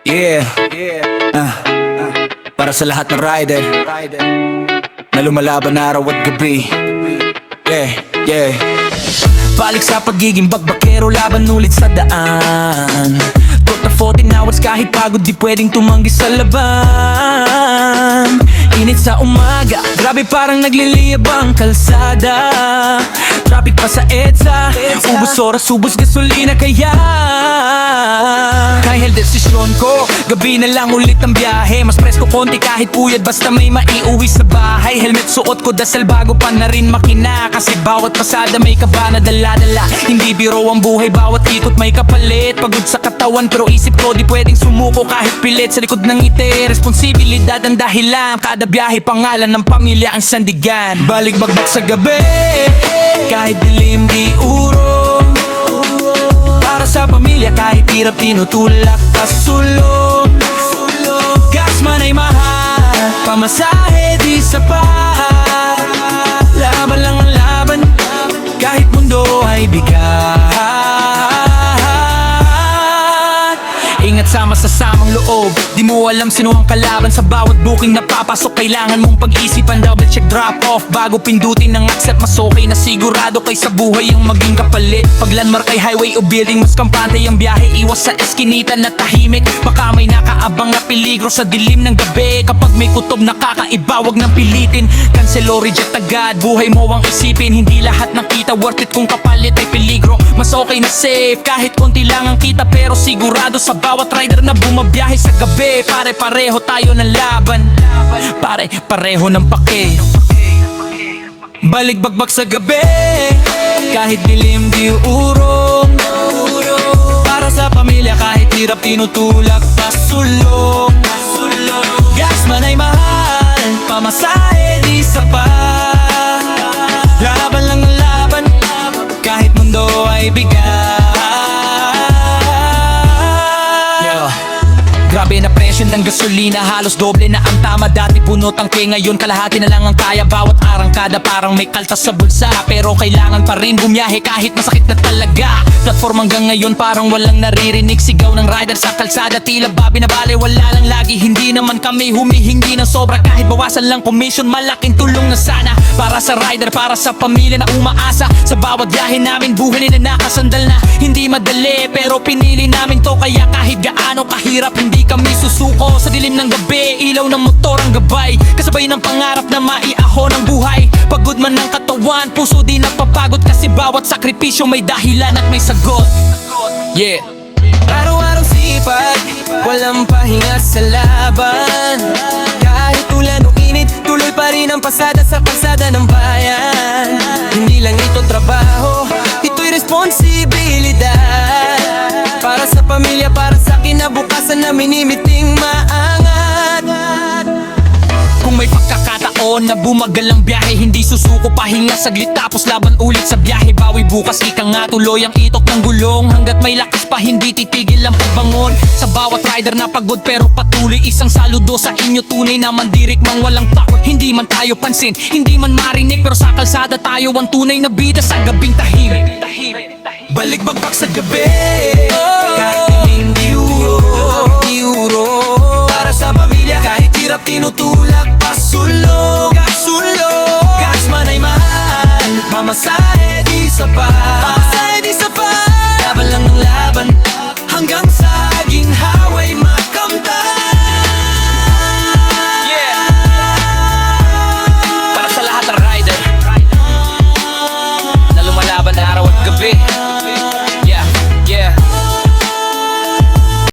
Yeah, para sa lahat ng rider na lumalaban araw at gabi. Yeah. Balik sa pagiging bagbakero, laban ulit sa daan. Tot na 14 hours kahit pagod, di pwedeng tumanggi sa laban. Init sa umaga, grabe parang nagliliyab ang kalsada. Traffic pa sa EDSA, ubus oras, ubus gasolina. Kaya desisyon ko, gabi na lang ulit ang biyahe. Mas presko konti kahit puyad, basta may maiuwi sa bahay. Helmet suot ko dasal bago pa na rin makina, kasi bawat pasada may kaba na dala-dala. Hindi biro ang buhay, bawat ikot may kapalit. Pagod sa katawan pero isip ko di pwedeng sumuko kahit pilit. Sa likod ng ngiti, responsibilidad ang dahilan. Kada biyahe pangalan ng pamilya ang sandigan. Balik bagbak sa gabi, kahit dilim di urong. Para sa pamilya kahit hirap tinutulak pasulong. Gas man ay mahal, pamasahe di sapat. Laban lang ang laban, kahit mundo ay bigat. Ingat sa masasamang loob, di mo alam sino ang kalaban. Sa bawat booking na papasok, kailangan mong pag-isipan. Double check drop off bago pindutin ng accept. Mas okay na sigurado kaysa buhay ang maging kapalit. Pag landmark ay highway o building, mas kampante ang biyahe. Iwas sa eskinita na tahimik, baka may nakaabang na peligro sa dilim ng gabi. Kapag may kutob nakakaiba, wag nang pilitin. Cancel o reject agad, buhay mo ang isipin. Hindi lahat ng kita worth it kung kapalit ay peligro. Mas okay na safe kahit konti lang ang kita, pero sigurado sa bawat rider na bumabiyahe sa gabi. Pare-pareho tayo ng laban, pare-pareho ng pake. Balik bagbak sa gabi, kahit dilim di urong. Para sa pamilya kahit hirap tinutulak pasulong. Gas man ay mahal, pamasahe di sapat. Laban lang ang laban, kahit mundo ay bigat. Grabe na presyo ng gasolina, halos doble na ang tama. Dati puno tangke, ngayon kalahati na lang ang kaya. Bawat arangkada parang may kaltas sa bulsa, pero kailangan pa rin bumiyahe kahit masakit na talaga. Platform hanggang ngayon parang walang naririnig. Sigaw ng rider sa kalsada, tila ba binabali, wala lang lagi. Hindi naman kami humihingi ng sobra, kahit bawasan lang commission, malaking tulong na sana. Para sa rider, para sa pamilya na umaasa. Sa bawat biyahe namin, buhay nila nakasandal na. Hindi madali, pero pinili namin to. Kaya kahit gaano kahirap, hindi kami susuko. Sa dilim ng gabi, ilaw ng motor ang gabay. Kasabay ng pangarap na maiahon ang buhay. Pagod man ng katawan, puso di nagpapagod. Kasi bawat sakripisyo may dahilan at may sagot. Yeah. Araw-araw sipag, walang pahinga sa laban. Kahit ulan o init, tuloy pa rin ang pasada sa kalsada ng bayan. Hindi lang ito trabaho, ito'y responsibilidad. Para sa pamilya, para sa kinabukasan na minimiting maangat. Kung may pagkakataon na bumagal ang biyahe, hindi susuko, pahinga saglit tapos laban ulit sa biyahe. Bawi bukas, ika nga tuloy ang itok ng gulong. Hanggat may lakas pa, hindi titigil ang pagbangon. Sa bawat rider na pagod pero patuloy, isang saludo sa inyo. Tunay na mandirik mang walang takot. Hindi man tayo pansin, hindi man marinig, pero sa kalsada tayo ang tunay na bida sa gabing tahimik. Balik bagbak sa gabi,